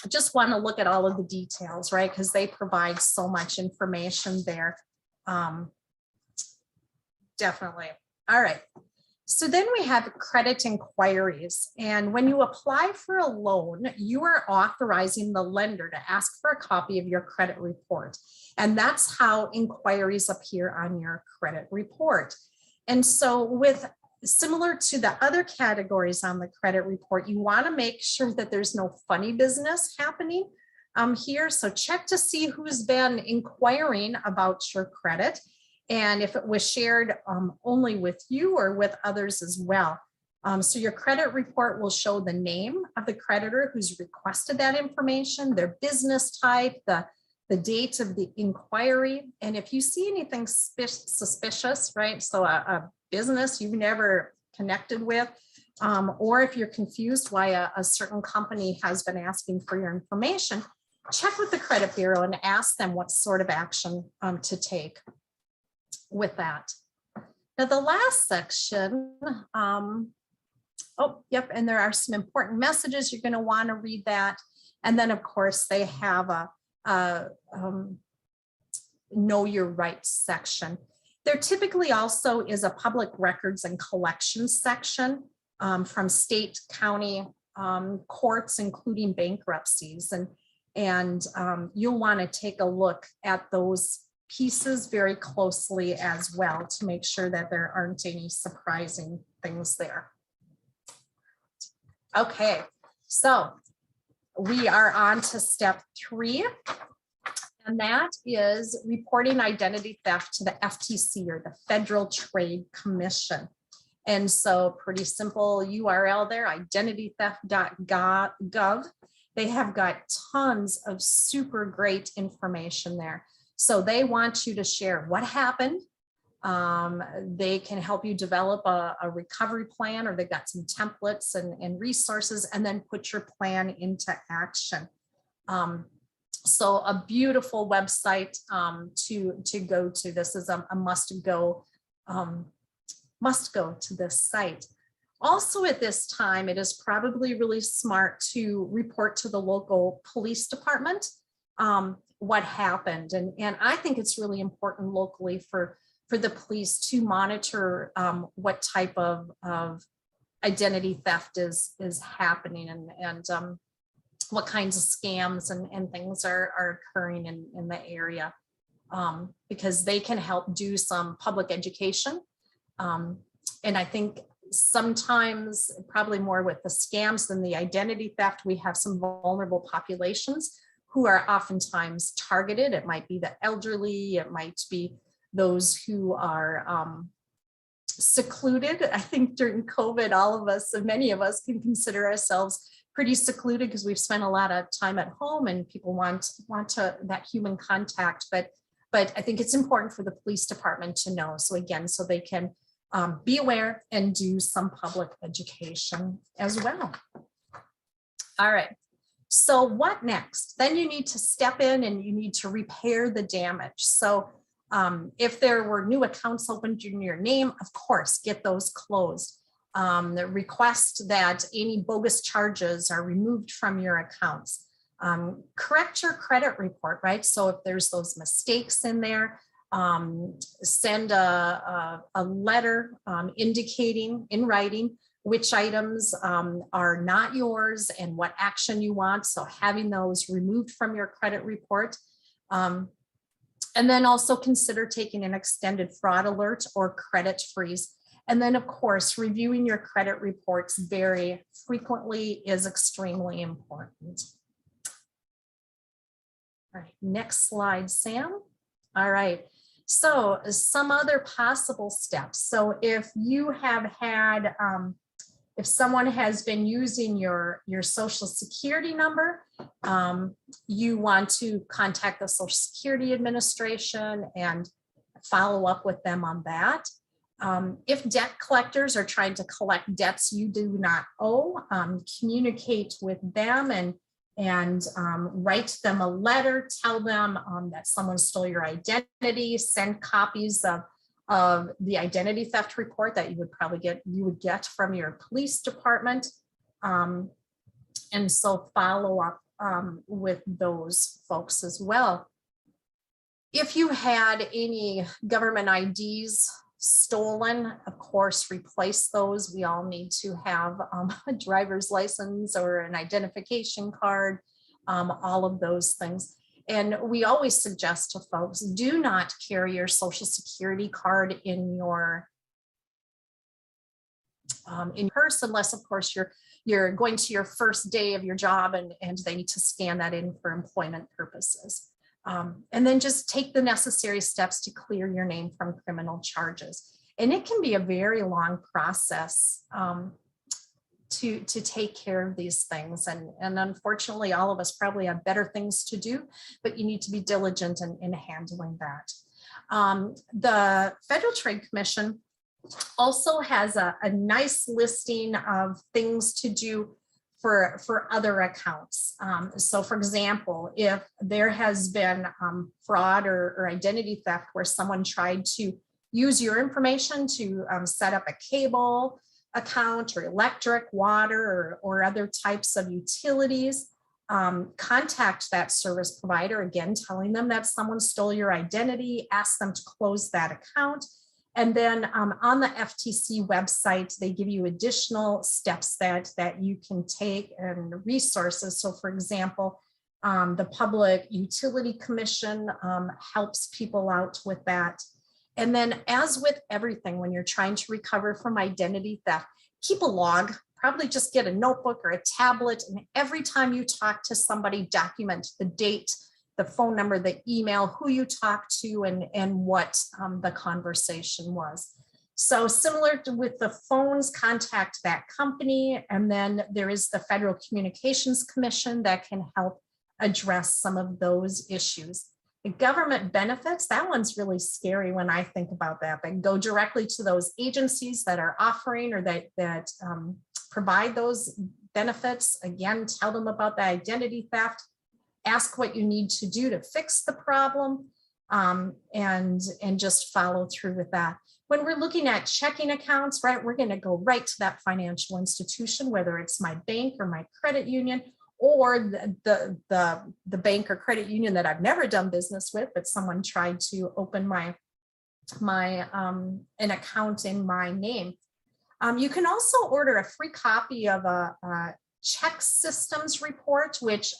just want to look at all of the details, right? Because they provide so much information there. Definitely. All right. So then we have credit inquiries. And when you apply for a loan, you are authorizing the lender to ask for a copy of your credit report. And that's how inquiries appear on your credit report. And so similar to the other categories on the credit report, you want to make sure that there's no funny business happening here. So check to see who's been inquiring about your credit and if it was shared only with you or with others as well. So your credit report will show the name of the creditor who's requested that information, their business type, the date of the inquiry. And if you see anything suspicious, right? So a business you've never connected with, or if you're confused why a certain company has been asking for your information, check with the credit bureau and ask them what sort of action to take with that. Now the last section, and there are some important messages. You're going to want to read that. And then of course they have a know your rights section. There typically also is a public records and collections section from state, county courts, including bankruptcies. And you'll want to take a look at those pieces very closely as well to make sure that there aren't any surprising things there. Okay, so we are on to step 3. And that is reporting identity theft to the FTC, or the Federal Trade Commission. And so pretty simple URL there, identitytheft.gov. They have got tons of super great information there. So they want you to share what happened. They can help you develop a recovery plan, or they've got some templates and resources, and then put your plan into action. So a beautiful website to go to. This is a must-go must go to this site. Also at this time, it is probably really smart to report to the local police department what happened. And I think it's really important locally for the police to monitor what type of identity theft is happening and what kinds of scams and things are occurring in the area, because they can help do some public education. And I think sometimes, probably more with the scams than the identity theft, we have some vulnerable populations who are oftentimes targeted. It might be the elderly, it might be those who are secluded. I think during COVID, all of us, many of us can consider ourselves pretty secluded because we've spent a lot of time at home and people want that human contact. But I think it's important for the police department to know. So again, so they can be aware and do some public education as well. All right. So what next? Then you need to step in and you need to repair the damage. So if there were new accounts opened in your name, of course, get those closed. Request that any bogus charges are removed from your accounts. Correct your credit report, right? So if there's those mistakes in there, send a letter indicating in writing which items are not yours and what action you want. So having those removed from your credit report. And then also consider taking an extended fraud alert or credit freeze. And then of course, reviewing your credit reports very frequently is extremely important. All right, next slide, Sam. All right. So some other possible steps. So if you have had, if someone has been using your social security number, you want to contact the Social Security Administration and follow up with them on that. If debt collectors are trying to collect debts you do not owe, communicate with them and write them a letter, tell them that someone stole your identity, send copies of the identity theft report that you would get from your police department. And so follow up with those folks as well. If you had any government IDs stolen, of course, replace those. We all need to have a driver's license or an identification card, all of those things. And we always suggest to folks, do not carry your social security card in your in purse, unless of course you're going to your first day of your job and they need to scan that in for employment purposes. And then just take the necessary steps to clear your name from criminal charges. And it can be a very long process to take care of these things. And unfortunately, all of us probably have better things to do, but you need to be diligent in handling that. The Federal Trade Commission also has a nice listing of things to do for other accounts. So for example, if there has been fraud or identity theft where someone tried to use your information to set up a cable account or electric, water, or other types of utilities, contact that service provider, again, telling them that someone stole your identity, ask them to close that account. And then on the FTC website, they give you additional steps that you can take and resources. So for example, the Public Utility Commission helps people out with that. And then as with everything, when you're trying to recover from identity theft, keep a log, probably just get a notebook or a tablet. And every time you talk to somebody, document the date, the phone number, the email, who you talked to, and what the conversation was. So similar to with the phones, contact that company. And then there is the Federal Communications Commission that can help address some of those issues. The government benefits, that one's really scary when I think about that, but go directly to those agencies that are offering or that provide those benefits. Again, tell them about the identity theft. Ask what you need to do to fix the problem, and just follow through with that. When we're looking at checking accounts, right, we're going to go right to that financial institution, whether it's my bank or my credit union, or the bank or credit union that I've never done business with, but someone tried to open an account in my name. You can also order a free copy of a check systems report, which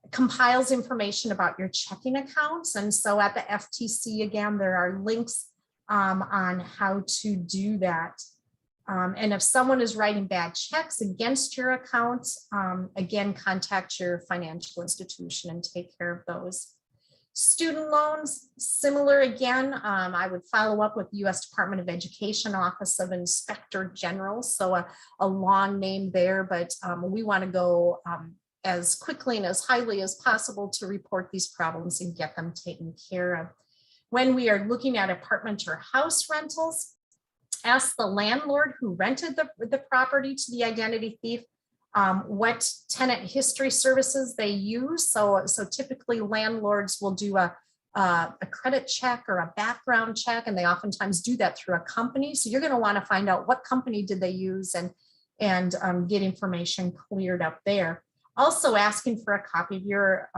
compiles information about your checking accounts. And so at the FTC, again, there are links on how to do that. And if someone is writing bad checks against your account, again, contact your financial institution and take care of those. Student loans, similar again, I would follow up with U.S. Department of Education, Office of Inspector General. So a long name there, but we want to go as quickly and as highly as possible to report these problems and get them taken care of. When we are looking at apartment or house rentals, ask the landlord who rented the property to the identity thief what tenant history services they use. So typically landlords will do a credit check or a background check, and they oftentimes do that through a company. So you're going to want to find out what company did they use and get information cleared up there. Also, asking for a copy of your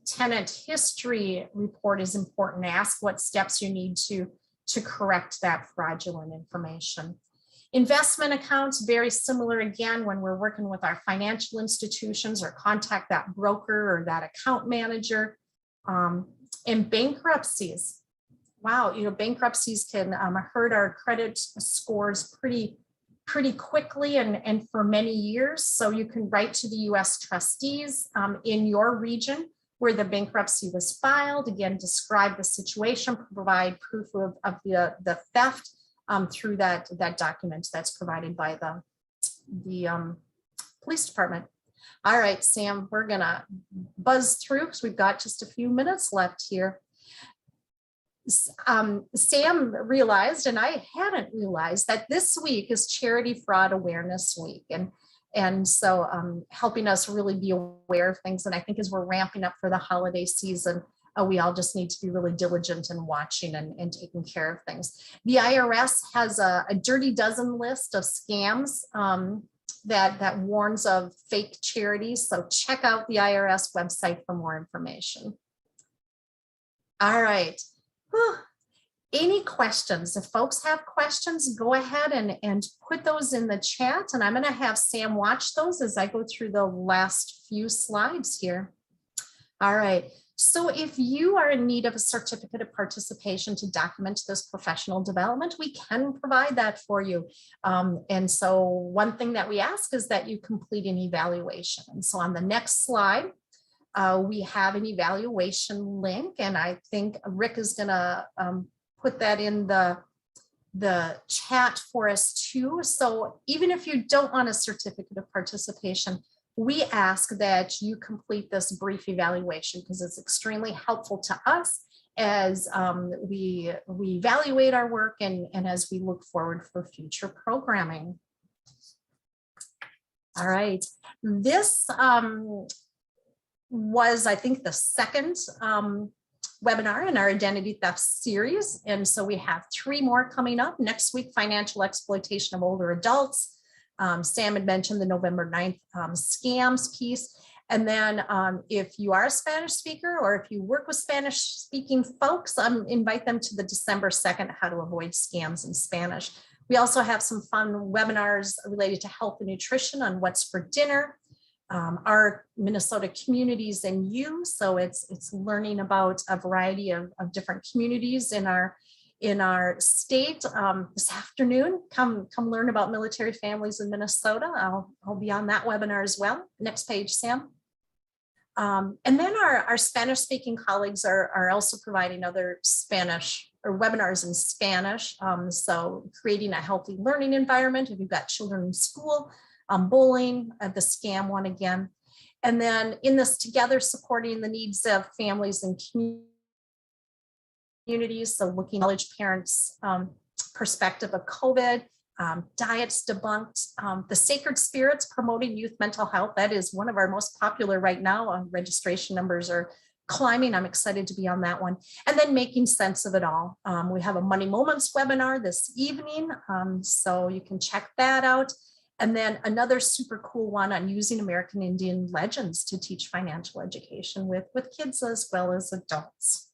tenant history report is important. Ask what steps you need to correct that fraudulent information. Investment accounts, very similar again, when we're working with our financial institutions, or contact that broker or that account manager. And bankruptcies. Wow, bankruptcies can hurt our credit scores pretty quickly and for many years. So you can write to the U.S. trustees in your region where the bankruptcy was filed. Again, describe the situation, provide proof of the theft through that document that's provided by the police department. All right, Sam, we're gonna buzz through because we've got just a few minutes left here. Sam realized, and I hadn't realized, that this week is Charity Fraud Awareness Week. And so helping us really be aware of things. And I think as we're ramping up for the holiday season, we all just need to be really diligent in watching and taking care of things. The IRS has a dirty dozen list of scams that warns of fake charities. So check out the IRS website for more information. All right. Whew. Any questions? If folks have questions, go ahead and put those in the chat. And I'm going to have Sam watch those as I go through the last few slides here. All right. So if you are in need of a certificate of participation to document this professional development, we can provide that for you. And so one thing that we ask is that you complete an evaluation. And so on the next slide, we have an evaluation link, and I think Rick is going to put that in the chat for us too. So even if you don't want a certificate of participation, we ask that you complete this brief evaluation because it's extremely helpful to us as we evaluate our work and as we look forward for future programming. All right, this was, I think, the second webinar in our identity theft series. And so we have 3 more coming up next week: financial exploitation of older adults. Sam had mentioned the November 9th scams piece. And then if you are a Spanish speaker or if you work with Spanish speaking folks, invite them to the December 2nd, how to avoid scams in Spanish. We also have some fun webinars related to health and nutrition on what's for dinner, our Minnesota communities and you. So it's learning about a variety of different communities in our state. This afternoon, come learn about military families in Minnesota. I'll be on that webinar as well. Next page, Sam. And then our Spanish speaking colleagues are also providing other Spanish or webinars in Spanish. So creating a healthy learning environment if you've got children in school, bullying, the scam one again. And then in this together, supporting the needs of families and communities. So looking at college parents' perspective of COVID, diets debunked, the Sacred Spirits promoting youth mental health. That is one of our most popular right now. Registration numbers are climbing, I'm excited to be on that one. And then making sense of it all. We have a Money Moments webinar this evening, so you can check that out. And then another super cool one on using American Indian legends to teach financial education with kids as well as adults.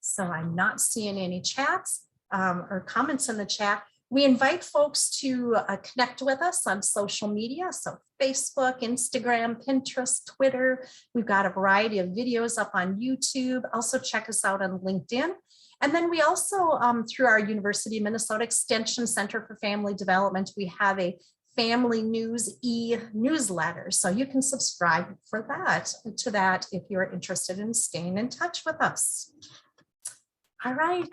So I'm not seeing any chats or comments in the chat. We invite folks to connect with us on social media. So Facebook, Instagram, Pinterest, Twitter. We've got a variety of videos up on YouTube. Also check us out on LinkedIn. And then we also, through our University of Minnesota Extension Center for Family Development, we have a family news e-newsletter. So you can subscribe to that if you're interested in staying in touch with us. All right.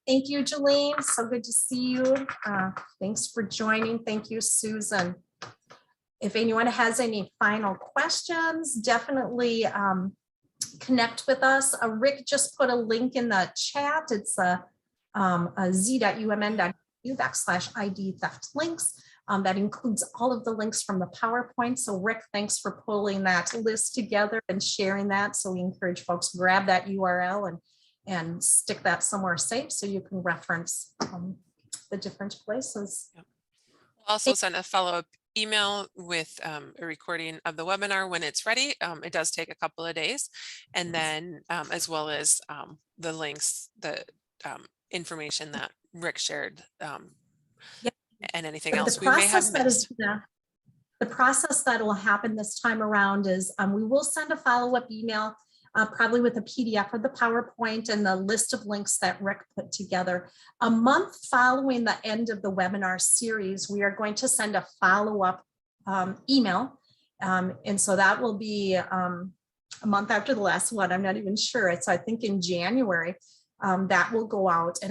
Thank you, Jolene. So good to see you. Thanks for joining. Thank you, Susan. If anyone has any final questions, definitely connect with us. Rick just put a link in the chat. It's a z.umn.edu/ID theft links. That includes all of the links from the PowerPoint. So Rick, thanks for pulling that list together and sharing that. So we encourage folks to grab that URL and stick that somewhere safe so you can reference the different places.
We'll also send a follow-up email with a recording of the webinar when it's ready. It does take a couple of days. And then as well as the links, the information that Rick shared and anything else we may have missed.
The process that will happen this time around is we will send a follow-up email probably with a PDF of the PowerPoint and the list of links that Rick put together. A month following the end of the webinar series, we are going to send a follow-up email. And so that will be a month after the last one. I'm not even sure. It's, I think, in January that will go out. And